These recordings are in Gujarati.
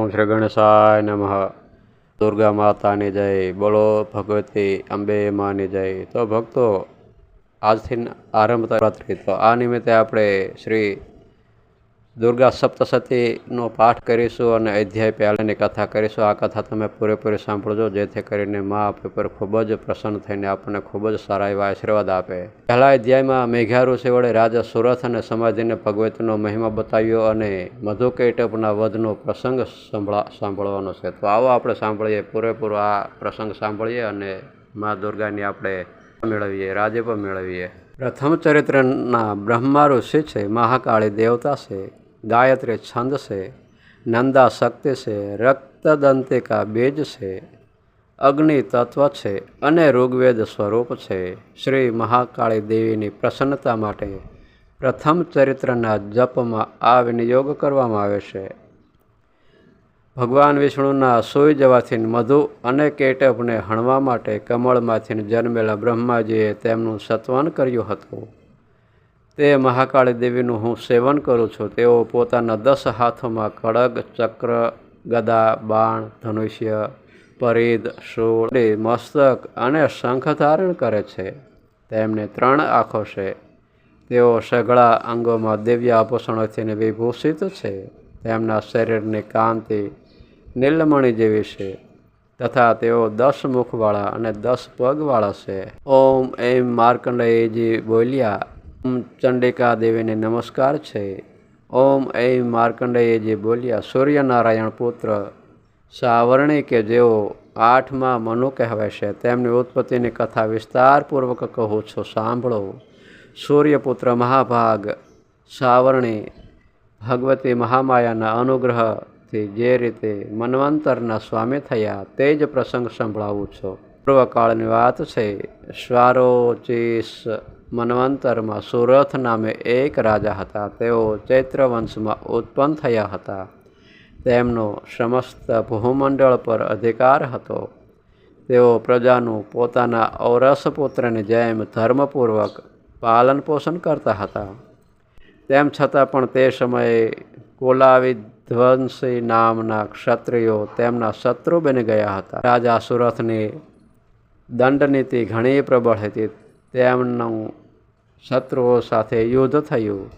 ઓમ શ્રી ગણેશાય નમઃ. દુર્ગા માતાની જય. બોલો ભગવતી અંબે માની જય. તો ભક્તો, આજથી આરંભ રાત્રિ, તો આ નિમિત્તે આપણે શ્રી દુર્ગા સપ્તશતીનો પાઠ કરીશું અને અધ્યાય પહેલાની કથા કરીશું. આ કથા તમે પૂરેપૂરી સાંભળજો, જેથી કરીને મા આપણી પર ખૂબ જ પ્રસન્ન થઈને આપણને ખૂબ જ સારા એવા આશીર્વાદ આપે. પહેલા અધ્યાયમાં મેઘાઋષિ વડે રાજા સુરથ અને સમાધિને ભગવતીનો મહિમા બતાવ્યો અને મધુકૈટભના વધનો પ્રસંગ સાંભળવાનો છે. તો આવો આપણે સાંભળીએ, પૂરેપૂરો આ પ્રસંગ સાંભળીએ અને મા દુર્ગાની આપણે મેળવીએ, રાજ્ય મેળવીએ. પ્રથમ ચરિત્રના બ્રહ્મા ઋષિ છે, મહાકાળી દેવતા છે, ગાયત્રી છંદ છે, નંદા શક્તિ છે, રક્તદંતિકા બીજ છે, અગ્નિ તત્વ છે અને ઋગ્વેદ સ્વરૂપ છે. શ્રી મહાકાળી દેવીની પ્રસન્નતા માટે પ્રથમ ચરિત્રના જપમાં આ વિનિયોગ કરવામાં આવે છે. ભગવાન વિષ્ણુના સૂઈ જવાથી મધુ અને કૈટભને હણવા માટે કમળમાંથી જન્મેલા બ્રહ્માજીએ તેમનું સત્વન કર્યું હતું. તે મહાકાળી દેવીનું હું સેવન કરું છું. તેઓ પોતાના 10 હાથોમાં ખડગ, ચક્ર, ગદા, બાણ, ધનુષ્ય, પરિધ, શૂળ, મસ્તક અને શંખ ધારણ કરે છે. તેમને 3 આંખો છે. તેઓ સઘળા અંગોમાં દિવ્ય આભૂષણોથી વિભૂષિત છે. તેમના શરીરની કાંતિ નીલમણિ જેવી છે તથા તેઓ 10 મુખવાળા અને 10 પગવાળા છે. ઓમ એમ માર્કંડેયજી બોલ્યા. ઓમ ચંડિકા દેવીને નમસ્કાર છે. ઓમ એમ માર્કંડેયજી બોલ્યા. સૂર્યનારાયણ પુત્ર સાવરણી કે જેઓ 8મા મનુ કહેવાય છે, તેમની ઉત્પત્તિની કથા વિસ્તારપૂર્વક કહું છું, સાંભળો. સૂર્યપુત્ર મહાભાગ સાવરણી ભગવતી મહામાયાના અનુગ્રહથી જે રીતે મન્વંતરના સ્વામી થયા તે જ પ્રસંગ સંભળાવું છું. પૂર્વકાળની વાત છે. સ્વારોચિસ મન્વંતરમાં સુરથ નામે એક રાજા હતા. તેઓ ચૈત્ર વંશમાં ઉત્પન્ન થયા હતા. તેમનો સમસ્ત ભૂમંડળ પર અધિકાર હતો. તેઓ પ્રજાનું પોતાના ઔરસ પુત્રની જેમ ધર્મપૂર્વક પાલન પોષણ કરતા હતા. તેમ છતાં પણ તે સમયે કુલાવિધ્વંસી નામના ક્ષત્રિયો તેમના શત્રુ બની ગયા હતા. રાજા સુરથની દંડનીતિ ઘણી પ્રબળ હતી. તેમનું શત્રુઓ સાથે યુદ્ધ થયું.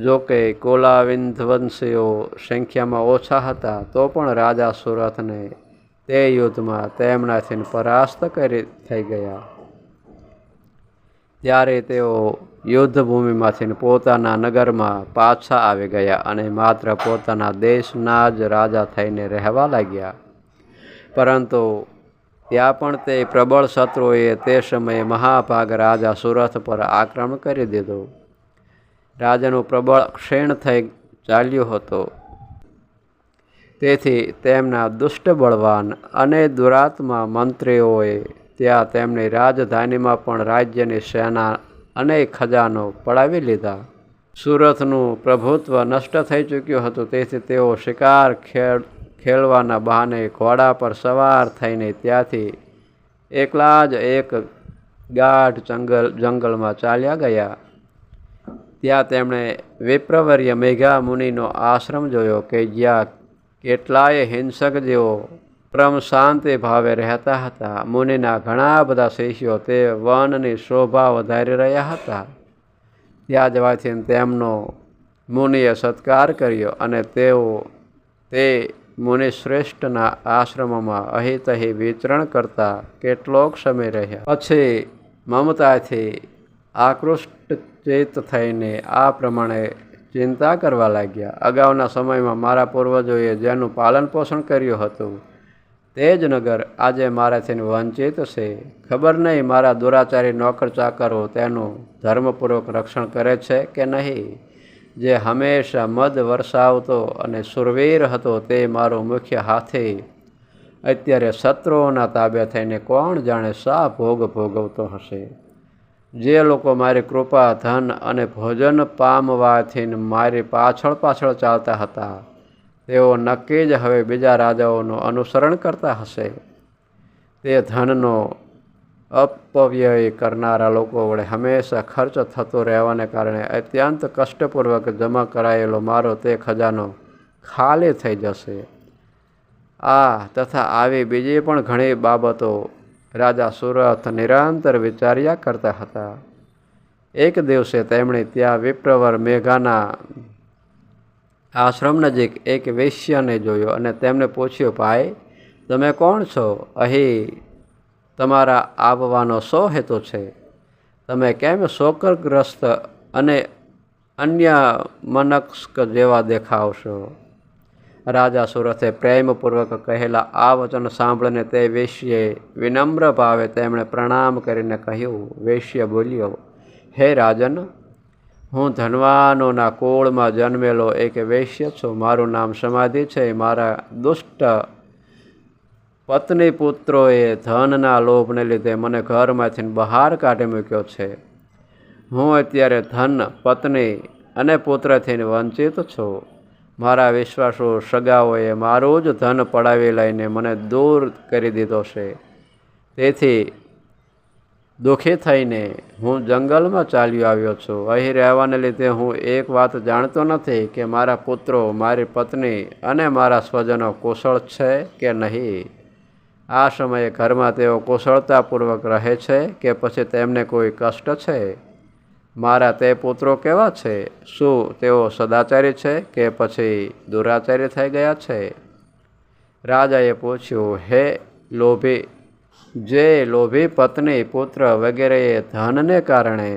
જો કે કુલાવિધ્વંસીઓ સંખ્યામાં ઓછા હતા, તો પણ રાજા સુરથને તે યુદ્ધમાં તેમનાથી પરાસ્ત થઈ ગયા. ત્યારે તેઓ યુદ્ધભૂમિમાંથી પોતાના નગરમાં પાછા આવી ગયા અને માત્ર પોતાના દેશના જ રાજા થઈને રહેવા લાગ્યા. પરંતુ ત્યાં પણ તે પ્રબળ શત્રુઓએ તે સમયે મહાભાગ રાજા સુરથ પર આક્રમણ કરી દીધું. રાજાનું પ્રબળ ક્ષીણ થઈ ચાલ્યું હતું. તેથી તેમના દુષ્ટ, બળવાન અને દુરાત્મા મંત્રીઓએ ત્યાં તેમની રાજધાનીમાં પણ રાજ્યની સેના અને ખજાનો પડાવી લીધા. સુરથનું પ્રભુત્વ નષ્ટ થઈ ચૂક્યું હતું. તેથી તેઓ શિકાર ખેલવાના બહાને ઘોડા પર સવાર થઈને ત્યાંથી એકલા જ એક ગાઢ જંગલમાં ચાલ્યા ગયા. ત્યાં તેમણે વિપ્રવર્ય મેઘા મુનિનો આશ્રમ જોયો કે જ્યાં કેટલાય હિંસક જેઓ પરમ શાંતિ ભાવે રહેતા હતા. મુનિના ઘણા બધા શિષ્યો તે વનની શોભા વધારી રહ્યા હતા. ત્યાં જવાથી તેમનો મુનિએ સત્કાર કર્યો અને તેઓ તે મુનિશ્રેષ્ઠના આશ્રમમાં અહીં વિચરણ કરતા કેટલોક સમય રહ્યા. પછી મમતાથી આકૃષ્ટચિત્ત થઈને આ પ્રમાણે ચિંતા કરવા લાગ્યા. અગાઉના સમયમાં મારા પૂર્વજોએ જેનું પાલન પોષણ કર્યું હતું તે જ નગર આજે મારાથી વંચિત છે. ખબર નહીં મારા દુરાચારી નોકર ચાકરો તેનું ધર્મપૂર્વક રક્ષણ કરે છે કે નહીં. જે હંમેશા મદ વરસાવતો અને સુરવીર હતો તે મારો મુખ્ય હાથી અત્યારે શત્રુઓના તાબે થઈને કોણ જાણે શા ભોગ ભોગવતો હશે. જે લોકો મારી કૃપા, ધન અને ભોજન પામવાથી મારી પાછળ ચાલતા હતા, તેઓ નક્કી જ હવે બીજા રાજાઓનું અનુસરણ કરતા હશે. તે ધનનો અપવ્યય કરનારા લોકો વડે હંમેશા ખર્ચ થતો રહેવાને કારણે અત્યંત કષ્ટપૂર્વક જમા કરાયેલો મારો તે ખજાનો ખાલી થઈ જશે. આ તથા આવી બીજી પણ ઘણી બાબતો રાજા સુરથ નિરંતર વિચાર્યા કરતા હતા. એક દિવસે તેમણે ત્યાં વિપ્રવર મેઘાના આશ્રમ નજીક એક વૈશ્યને જોયો અને તેમને પૂછ્યું, ભાઈ, તમે કોણ છો? અહીં તમારા આવવાનો શો હેતુ છે? તમે કેમ શોકગ્રસ્ત અને અન્ય મનસ્ક જેવા દેખાવ છો? રાજા સુરથે પ્રેમપૂર્વક કહેલા આ વચન સાંભળીને તે વૈશ્યએ વિનમ્ર ભાવે તેમણે પ્રણામ કરીને કહ્યું. વૈશ્ય બોલ્યો, હે રાજન, હું ધનવાનોના કુળમાં જન્મેલો એક વૈશ્ય છું. મારું નામ સમાધિ છે. મારા દુષ્ટ પત્ની પુત્રોએ ધનના લોભને લીધે મને ઘરમાંથી બહાર કાઢી મૂક્યો છે. હું અત્યારે ધન, પત્ની અને પુત્રથી વંચિત છું. મારા વિશ્વાસુ સગાઓએ મારું જ ધન પડાવી લઈને મને દૂર કરી દીધો છે. તેથી દુઃખી થઈને હું જંગલમાં ચાલ્યો આવ્યો છું. અહીં રહેવાને લીધે હું એક વાત જાણતો નથી કે મારા પુત્રો, મારી પત્ની અને મારા સ્વજનો કુશળ છે કે નહીં. આ સમયે ઘરમાં તેઓ કુશળતાપૂર્વક રહે છે કે પછી તેમને કોઈ કષ્ટ છે? મારા તે પુત્રો કેવા છે? શું તેઓ સદાચારી છે કે પછી દુરાચારી થઈ ગયા છે? રાજાએ પૂછ્યું, હે લોભી, જે લોભી પત્ની, પુત્ર વગેરેએ ધનને કારણે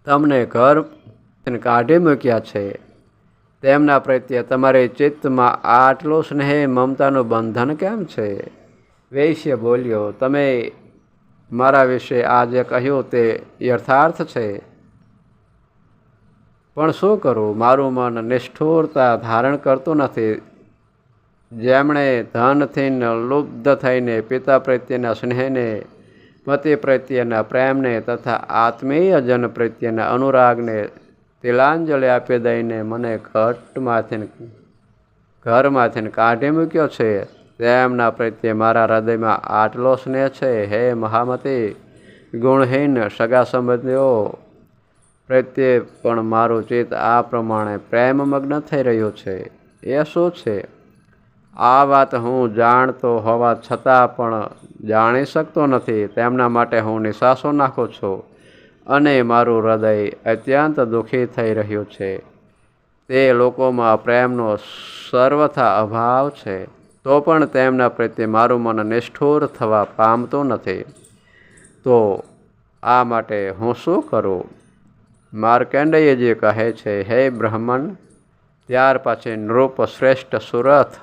તમને ઘર કાઢી મૂક્યા છે, તેમના પ્રત્યે તમારી ચિત્તમાં આટલું સ્નેહ મમતાનું બંધન કેમ છે? વૈશ્ય બોલ્યો, તમે મારા વિશે આ જે કહ્યું તે યથાર્થ છે, પણ શું કરું? મારું મન નિષ્ઠુરતા ધારણ કરતું નથી. જેમણે ધનથી લુબ્ધ થઈને પિતા પ્રત્યેના સ્નેહને, પતિ પ્રત્યેના પ્રેમને તથા આત્મીય જન પ્રત્યેના અનુરાગને તિલાંજલિ આપી દઈને મને ઘરમાંથી કાઢી મૂક્યો છે, તેમના પ્રત્યે મારા હૃદયમાં આટલો સ્નેહ છે. હે મહામતી, ગુણહીન સગા સંબંધીઓ પ્રત્યે પણ મારું ચિત્ત આ પ્રમાણે પ્રેમમગ્ન થઈ રહ્યું છે. એ શું છે? આ વાત હું જાણતો હોવા છતાં પણ જાણી શકતો નથી. તેમના માટે હું નિશાસો નાખું છું અને મારું હૃદય અત્યંત દુઃખી થઈ રહ્યું છે. તે લોકોમાં પ્રેમનો સર્વથા અભાવ છે, તો પણ તેમના પ્રત્યે મારું મન નિષ્ઠુર થવા પામતું નથી. તો આ માટે હું શું કરું? માર્કંડેયજી કહે છે, હે બ્રહ્મણ, ત્યાર પછી નૃપ શ્રેષ્ઠ સુરથ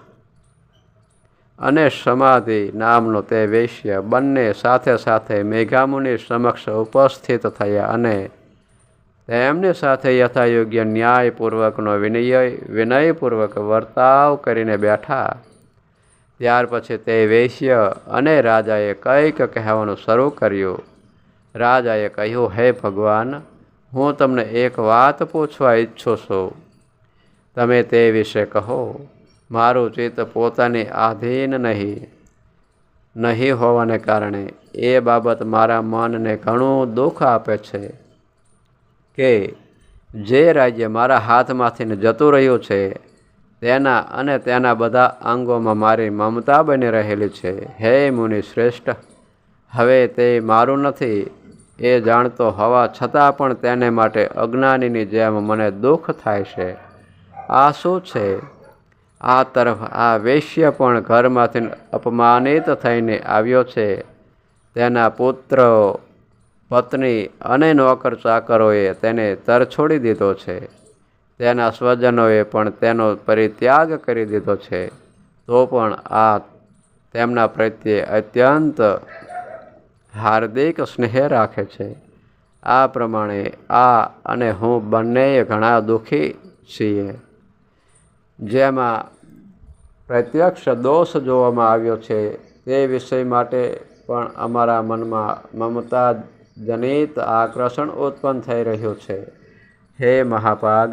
અને સમાધિ નામનો તે વૈશ્ય બંને સાથે સાથે મેઘામુનિ સમક્ષ ઉપસ્થિત થયા અને તેમની સાથે યથાયોગ્ય ન્યાયપૂર્વકનો વિનયપૂર્વક વર્તાવ કરીને બેઠા. ત્યાર પછી તે વૈશ્ય અને રાજાએ કંઈક કહેવાનું શરૂ કર્યું. રાજાએ કહ્યું, હે ભગવાન, હું તમને એક વાત પૂછવા ઈચ્છું છું. તમે તે વિશે કહો. મારું ચિત્ત પોતાની આધીન નહીં હોવાને કારણે એ બાબત મારા મનને ઘણું દુઃખ આપે છે કે જે રાજ્ય મારા હાથમાંથી જતું રહ્યું છે તેના અને તેના બધા અંગોમાં મારી મમતા બની રહેલી છે. હે મુનિ શ્રેષ્ઠ, હવે તે મારું નથી એ જાણતો હોવા છતાં પણ તેને માટે અજ્ઞાનીની જેમ મને દુઃખ થાય છે. આ શું છે? આ તરફ આ વૈશ્ય પણ ઘરમાંથી અપમાનિત થઈને આવ્યો છે. તેના પુત્ર, પત્ની અને નોકર ચાકરોએ તેને તરછોડી દીધો છે. તેના સ્વજનોએ પણ તેનો પરિત્યાગ કરી દીધો છે. તો પણ આ તેમના પ્રત્યે અત્યંત હાર્દિક સ્નેહ રાખે છે. આ પ્રમાણે આ અને હું બંને ઘણા દુઃખી છીએ. જેમાં પ્રત્યક્ષ દોષ જોવામાં આવ્યો છે તે વિષય માટે પણ અમારા મનમાં મમતા જનિત આકર્ષણ ઉત્પન્ન થઈ રહ્યું છે. હે મહાભાગ,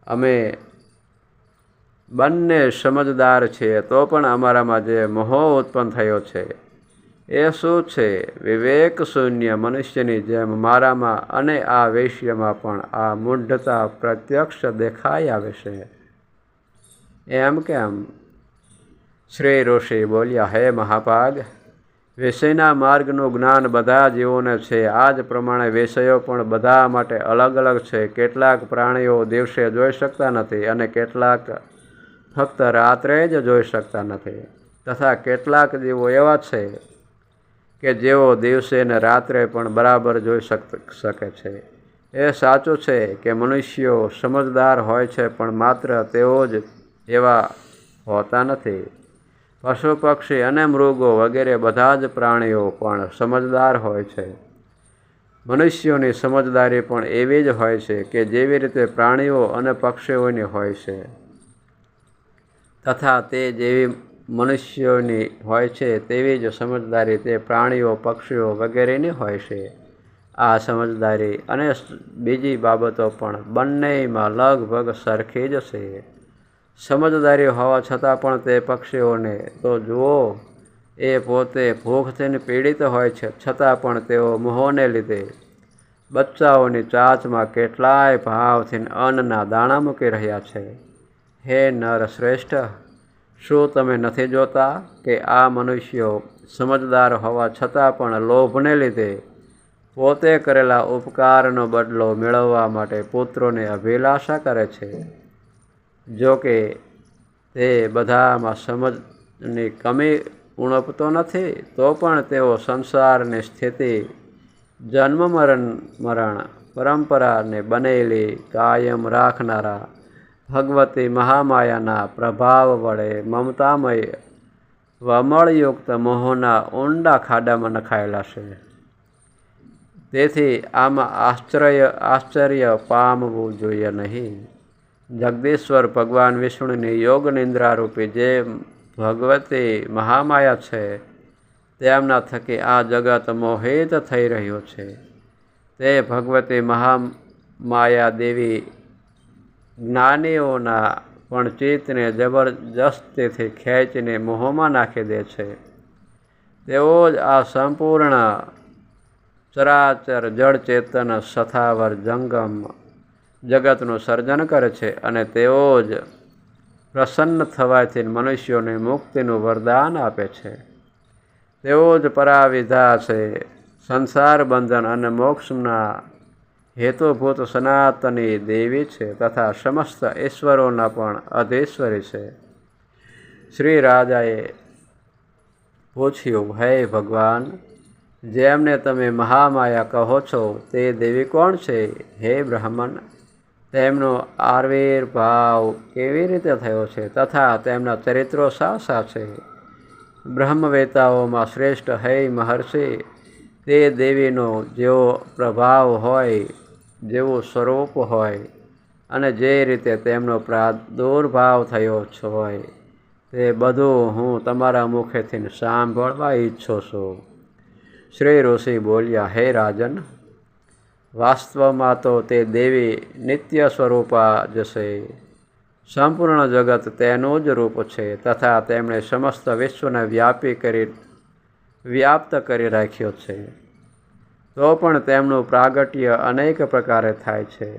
અમે બંને સમજદાર છીએ, તો પણ અમારામાં જે મોહ ઉત્પન્ન થયો છે એ શું છે? વિવેક શૂન્ય મનુષ્યની જેમ મારામાં અને આ વૈશ્યમાં પણ આ મૂઢતા પ્રત્યક્ષ દેખાઈ આવે છે. એમ કેમ? શ્રી ઋષિ બોલ્યા, હે મહાભાગ, વિષયના માર્ગનું જ્ઞાન બધા જીવોને છે. આ જ પ્રમાણે વિષયો પણ બધા માટે અલગ અલગ છે. કેટલાક પ્રાણીઓ દિવસે જોઈ શકતા નથી અને કેટલાક ફક્ત રાત્રે જ જોઈ શકતા નથી, તથા કેટલાક જીવો એવા છે કે જેઓ દિવસે ને રાત્રે પણ બરાબર જોઈ શકે છે. એ સાચું છે કે મનુષ્યો સમજદાર હોય છે, પણ માત્ર તેઓ જ એવા હોતા નથી. પશુ પક્ષી અને મૃગો વગેરે બધા જ પ્રાણીઓ પણ સમજદાર હોય છે. મનુષ્યોની સમજદારી પણ એવી જ હોય છે કે જેવી રીતે પ્રાણીઓ અને પક્ષીઓની હોય છે, તથા તે જેવી મનુષ્યોની હોય છે તેવી જ સમજદારી તે પ્રાણીઓ પક્ષીઓ વગેરેની હોય છે. આ સમજદારી અને બીજી બાબતો પણ બંનેમાં લગભગ સરખી જ છે. સમજદારી હોવા છતાં પણ તે પક્ષીઓને તો જુઓ, એ પોતે ભૂખથી પીડિત હોય છે, છતાં પણ તેઓ મોહને લીધે બચ્ચાઓની ચાંચમાં કેટલાય ભાવથી અન્નના દાણા મૂકી રહ્યા છે. હે નર શ્રેષ્ઠ, શું તમે નથી જોતા કે આ મનુષ્યો સમજદાર હોવા છતાં પણ લોભને લીધે પોતે કરેલા ઉપકારનો બદલો મેળવવા માટે પુત્રોની અભિલાષા કરે છે? જો કે તે બધામાં સમજની કમી ઉણપતો નથી, તો પણ તેઓ સંસારની સ્થિતિ, જન્મ મરણ પરંપરાને બનેલી કાયમ રાખનારા ભગવતી મહામાયાના પ્રભાવ વડે મમતામય વમળયુક્ત મોહના ઊંડા ખાડામાં નખાયેલા છે. તેથી આમાં આશ્ચર્ય પામવું જોઈએ નહીં. જગદીશ્વર ભગવાન વિષ્ણુની યોગ નિંદ્રારૂપી જે ભગવતી મહામાયા છે, તેમના થકી આ જગત મોહિત થઈ રહ્યું છે. તે ભગવતી મહામાયા દેવી જ્ઞાનીઓના પણ ચિત્તને જબરજસ્તીથી ખેંચીને મોહમાં નાખી દે છે. તેઓ જ આ સંપૂર્ણ ચરાચર જળ ચેતન સથાવર જંગમ જગતનું સર્જન કરે છે, અને તેઓ જ પ્રસન્ન થવાથી મનુષ્યોને મુક્તિનું વરદાન આપે છે. તેઓ જ પરાવિધા છે, સંસાર બંધન અને મોક્ષના હેતુભૂત સનાતની દેવી છે, તથા સમસ્ત ઈશ્વરોના પણ અધીશ્વરી છે. શ્રી રાજાએ પૂછ્યું, હે ભગવાન, જેમને તમે મહામાયા કહો છો તે દેવી કોણ છે? હે બ્રાહ્મણ, તેમનો આવિર્ભાવ કેવી રીતે થયો છે, તથા તેમના ચરિત્રો શા છે? બ્રહ્મવેતાઓમાં શ્રેષ્ઠ હે મહર્ષિ, તે દેવીનો જેવો પ્રભાવ હોય, જેવું સ્વરૂપ હોય, અને જે રીતે તેમનો પ્રાદુર્ભાવ થયો હોય, તે બધું હું તમારા મુખેથી સાંભળવા ઈચ્છું છું. શ્રી ઋષિ બોલ્યા, હે રાજન, વાસ્તવમાં તો તે દેવી નિત્ય સ્વરૂપા જ છે. સંપૂર્ણ જગત તેનું જ રૂપ છે, તથા તેમણે સમસ્ત વિશ્વને વ્યાપ્ત કરી રાખ્યો છે. તો પણ તેમનું પ્રાગટ્ય અનેક પ્રકારે થાય છે.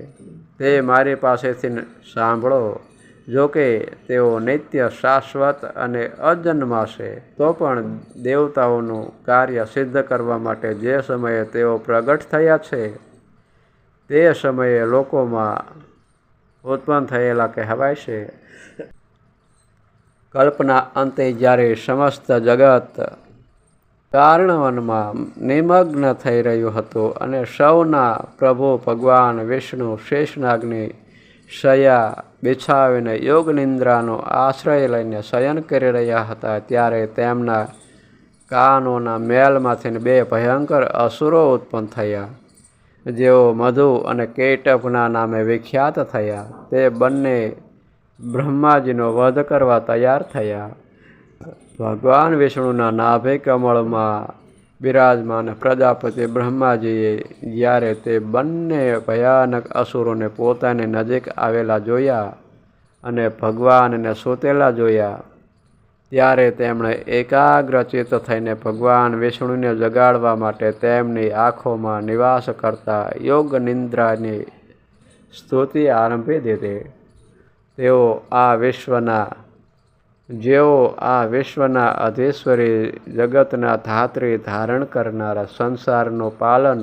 તે મારી પાસેથી સાંભળો. જો કે તેઓ નિત્ય, શાશ્વત અને અજન્મા છે, તો પણ દેવતાઓનું કાર્ય સિદ્ધ કરવા માટે જે સમયે તેઓ પ્રગટ થયા છે, તે સમયે લોકોમાં ઉત્પન્ન થયેલા કહેવાય છે. કલ્પના અંતે જ્યારે સમસ્ત જગત કારણવનમાં નિમગ્ન થઈ રહ્યું હતું અને સૌના પ્રભુ ભગવાન વિષ્ણુ શેષનાગની શયા બિછાવીને યોગ નિંદ્રાનો આશ્રય લઈને શયન કરી રહ્યા હતા, ત્યારે તેમના કાનોના મેલમાંથી બે ભયંકર અસુરો ઉત્પન્ન થયા, જેઓ મધુ અને કૈટભના નામે વિખ્યાત થયા. તે બંને બ્રહ્માજીનો વધ કરવા તૈયાર થયા. ભગવાન વિષ્ણુના નાભિ કમળમાં બિરાજમાન પ્રજાપતિ બ્રહ્માજીએ જ્યારે તે બંને ભયાનક અસુરોને પોતાની નજીક આવેલા જોયા અને ભગવાનને સૂતેલા જોયા, ત્યારે તેમણે એકાગ્રચિત્ત થઈને ભગવાન વિષ્ણુને જગાડવા માટે તેમની આંખોમાં નિવાસ કરતા યોગ નિંદ્રાની સ્તુતિ આરંભી દીધી. તેઓ આ વિશ્વના જેઓ આ વિશ્વના અધીશ્વરી, જગતના ધાત્રી, ધારણ કરનારા, સંસારનું પાલન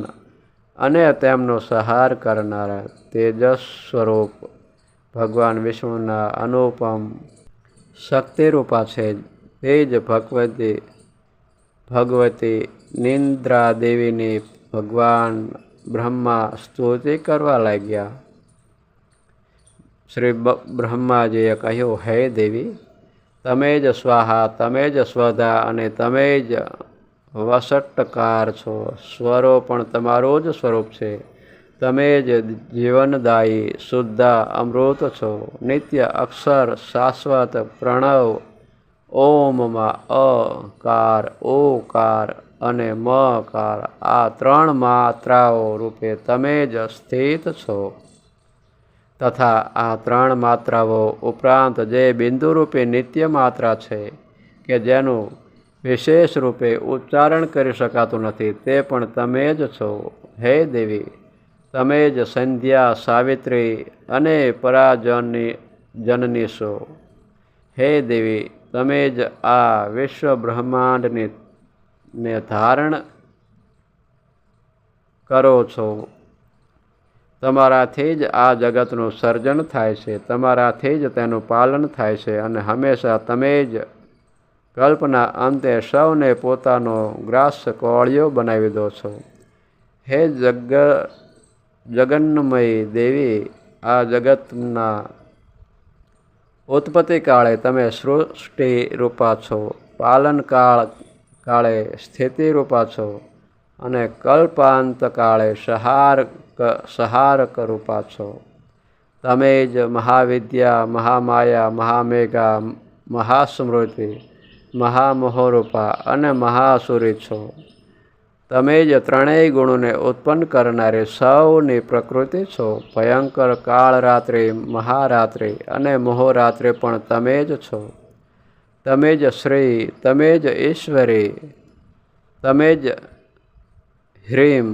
અને તેમનો સંહાર કરનારા તેજસ સ્વરૂપ ભગવાન વિષ્ણુના અનુપમ શક્તિરૂપા છે. તે જ ભગવતી નિદ્રા દેવીની ભગવાન બ્રહ્મા સ્તુતિ કરવા લાગ્યા. શ્રી બ્રહ્માજીએ કહ્યું, હે દેવી, તમે જ સ્વાહા, તમે જ સ્વધા અને તમે જ વસટકાર છો. સ્વરો પણ તમારું જ સ્વરૂપ છે. તમે જ જીવનદાયી શુદ્ધ અમૃત છો. નિત્ય અક્ષર શાશ્વત પ્રણવ ઓમમાં અકાર, ઓકાર અને મકાર આ ત્રણ માત્રાઓ રૂપે તમે જ સ્થિત છો. તથા આ ત્રણ માત્રાઓ ઉપરાંત જે બિંદુરૂપી નિત્ય માત્રા છે કે જેનું વિશેષ રૂપે ઉચ્ચારણ કરી શકાતું નથી, તે પણ તમે જ છો. હે દેવી, તમે જ સંધ્યા, સાવિત્રી અને પરાજનની છો. હે દેવી, તમે જ આ વિશ્વ બ્રહ્માંડને ધારણ કરો છો. તમારાથી જ આ જગતનું સર્જન થાય છે. તમારાથી જ તેનું પાલન થાય છે અને હંમેશા તમે જ કલ્પના અંતે સૌને પોતાનો ગ્રાસ કોળિયો બનાવી દો છો. હે જગન્મયી દેવી, આ જગતના ઉત્પત્તિ કાળે તમે સૃષ્ટિ રૂપા છો, પાલન કાળે સ્થિતિ રૂપા છો અને કલ્પાંત કાળે સંહારક રૂપા છો. તમે જ મહાવિદ્યા, મહામાયા, મહામેઘા, મહાસ્મૃતિ, મહામોહરૂપા અને મહાસુરી છો. તમે જ ત્રણેય ગુણોને ઉત્પન્ન કરનારી સૌની પ્રકૃતિ છો. ભયંકર કાળરાત્રિ, મહારાત્રિ અને મોહરાત્રિ પણ તમે જ છો. તમે જ શ્રી, તમે જ ઈશ્વરી, તમે જ હ્રીમ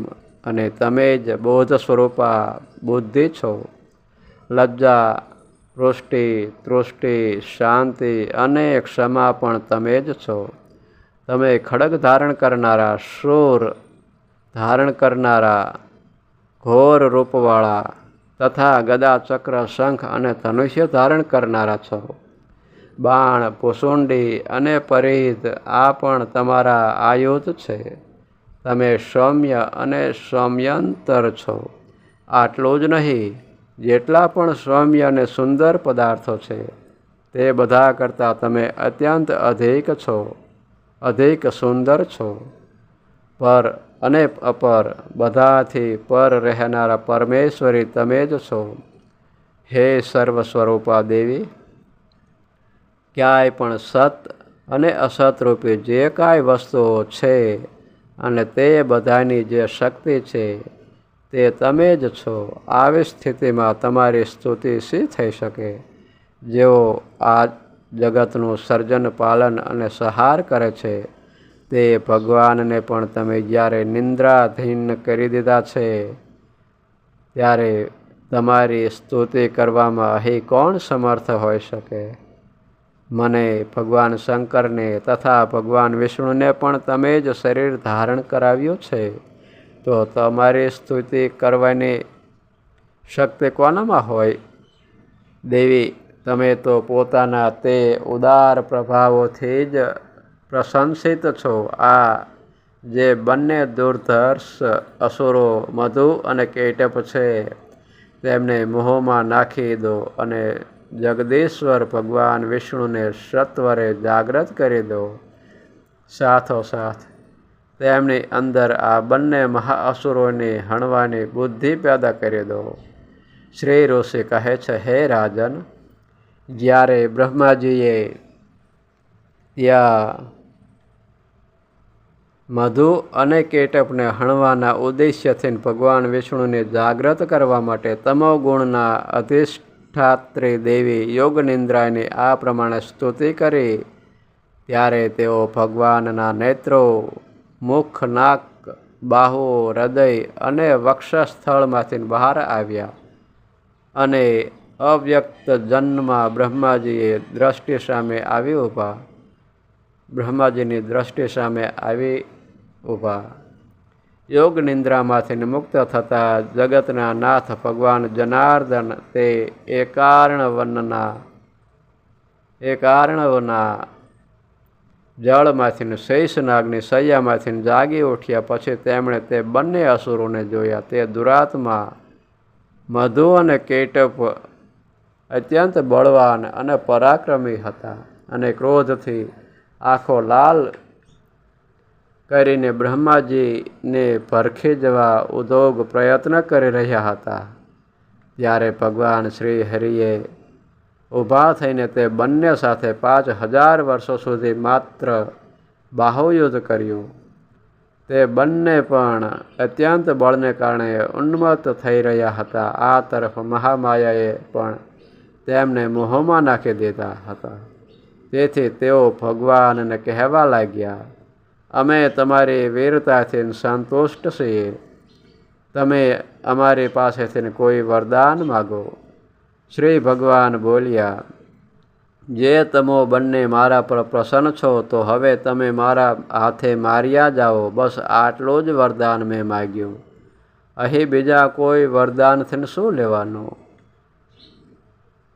અને તમે જ બોધ સ્વરૂપા બુદ્ધિ છો. લજ્જા, પુષ્ટિ, તૃષ્ટિ, શાંતિ અને ક્ષમા પણ તમે જ છો. તમે ખડગ ધારણ કરનારા, શૂર ધારણ કરનારા, ઘોર રૂપવાળા તથા ગદા, ચક્ર, શંખ અને ધનુષ્ય ધારણ કરનારા છો. બાણ, ભૂસુંડી અને પરિધ આ પણ તમારા આયુધ છે. તમે સૌમ્ય અને સૌમ્યંતર છો. આટલું જ નહીં, જેટલા પણ સૌમ્ય અને સુંદર પદાર્થો છે તે બધા કરતાં તમે અત્યંત અધિક છો, અધિક સુંદર છો. પર અને અપર, બધાથી પર રહેનારા પરમેશ્વરી તમે જ છો. હે સર્વ સ્વરૂપા દેવી, ક્યાંય પણ સત અને અસતરૂપી જે કાંઈ વસ્તુઓ છે અને તે બધાની જે શક્તિ છે તે તમે જ છો. આવી સ્થિતિમાં તમારી સ્તુતિ શી થઈ શકે? જેઓ આ જગતનું સર્જન, પાલન અને સંહાર કરે છે તે ભગવાનને પણ તમે જ્યારે નિંદ્રાધીન કરી દીધા છે ત્યારે તમારી સ્તુતિ કરવામાં અહીં કોણ સમર્થ હોઈ શકે? મને, ભગવાન શંકરને તથા ભગવાન વિષ્ણુને પણ તમે જ શરીર ધારણ કરાવ્યું છે, તો તમારી સ્તુતિ કરવાની શક્તિ કોનામાં હોય? દેવી, તમે તો પોતાના તે ઉદાર પ્રભાવોથી જ પ્રશંસિત છો. આ જે બંને દુર્ધર્ષ અસુરો મધુ અને કૈટભ છે તેમને મોહમાં નાખી દો અને જગદીશ્વર ભગવાન વિષ્ણુને સત્વરે જાગ્રત કરી દો. સાથોસાથ તેમની અંદર આ બંને મહાઅસુરોની હણવાની બુદ્ધિ પેદા કરી દો. શ્રી ઋષિ કહે છે, હે રાજન, જ્યારે બ્રહ્માજીએ ત્યાં મધુ અને કૈટભને હણવાના ઉદ્દેશ્યથી ભગવાન વિષ્ણુને જાગ્રત કરવા માટે તમોગુણના અધિષ્ઠાત્રી દેવી યોગનિદ્રાની આ પ્રમાણે સ્તુતિ કરી, ત્યારે તેઓ ભગવાનના નેત્રો, મુખ, નાક, બાહુઓ, હૃદય અને વક્ષસ્થળમાંથી બહાર આવ્યા અને અવ્યક્ત જન્મમાં બ્રહ્માજીએ દ્રષ્ટિ સામે આવી ઊભા. બ્રહ્માજીની દ્રષ્ટિ સામે આવી ઊભા. યોગ નિંદ્રામાંથી મુક્ત થતા જગતના નાથ ભગવાન જનાર્દન તે એકાર્ણવના જળમાંથી શેષનાગની સૈયામાંથી જાગી ઉઠ્યા. પછી તેમણે તે બંને અસુરોને જોયા. તે દુરાત્મા મધુ અને કેટપ અત્યંત બળવાન અને પરાક્રમી હતા અને ક્રોધથી આંખો લાલ કરીને બ્રહ્માજીને ભરખી જવા ઉદ્યોગ પ્રયત્ન કરી રહ્યા હતા. ત્યારે ભગવાન શ્રી હરિએ ઊભા થઈને તે બંને સાથે 5000 વર્ષો સુધી માત્ર બાહુયુદ્ધ કર્યું. તે બંને પણ અત્યંત બળને કારણે ઉન્મત્ત થઈ રહ્યા હતા. આ તરફ મહામાયાએ પણ તેમને મોહમાં નાખી દીધા હતા. તેથી તેઓ ભગવાનને કહેવા લાગ્યા, અમે તમારી વીરતાથી સંતુષ્ટ છીએ. તમે અમારી પાસેથી કોઈ વરદાન માગો. શ્રી ભગવાન બોલ્યા, જે તમે બંને મારા પર પ્રસન્ન છો તો હવે તમે મારા હાથે માર્યા જાઓ. બસ આટલું જ વરદાન મેં માગ્યું. અહીં બીજા કોઈ વરદાનથી શું લેવાનું?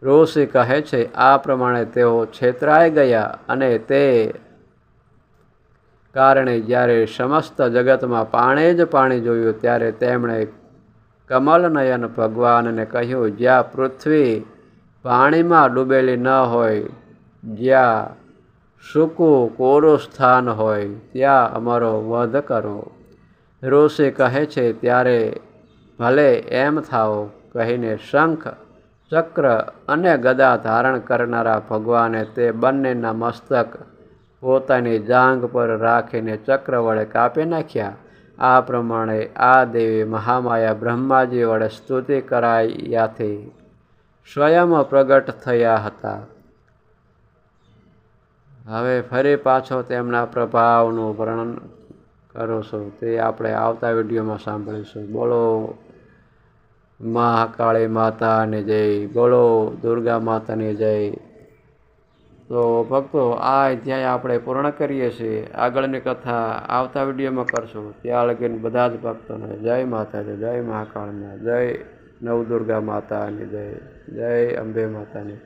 ઋષિ કહે છે, આ પ્રમાણે તેઓ છેતરાઈ ગયા અને તે કારણે જ્યારે સમસ્ત જગતમાં પાણી જ પાણી જોયું ત્યારે તેમણે કમલનયન ભગવાનને કહ્યું, જ્યાં પૃથ્વી પાણીમાં ડૂબેલી ન હોય, જ્યાં સૂકું કોરું સ્થાન હોય, ત્યાં અમારો વધ કરો. ઋષિ કહે છે, ત્યારે ભલે એમ થાઓ કહીને શંખ, ચક્ર અને ગદા ધારણ કરનારા ભગવાને તે બંનેના મસ્તક પોતાની જાંઘ પર રાખીને ચક્ર વડે કાપી નાખ્યા. આ પ્રમાણે આ દેવી મહામાયા બ્રહ્માજી વડે સ્તુતિ કરાયાથી સ્વયં પ્રગટ થયા હતા. હવે ફરી પાછો તેમના પ્રભાવનું વર્ણન કરું છું. તે આપણે આવતા વિડીયોમાં સાંભળીશું. બોલો મહાકાળી માતાની જય, બોલો દુર્ગા માતાની જય. તો ભક્તો, આ અધ્યાય આપણે પૂર્ણ કરીએ છીએ. આગળની કથા આવતા વિડીયોમાં કરશું. ત્યાં લગીને બધા જ ભક્તોને જય માતાજી, જય મહાકાળના, જય નવદુર્ગા માતાની જય, જય અંબે માતાની.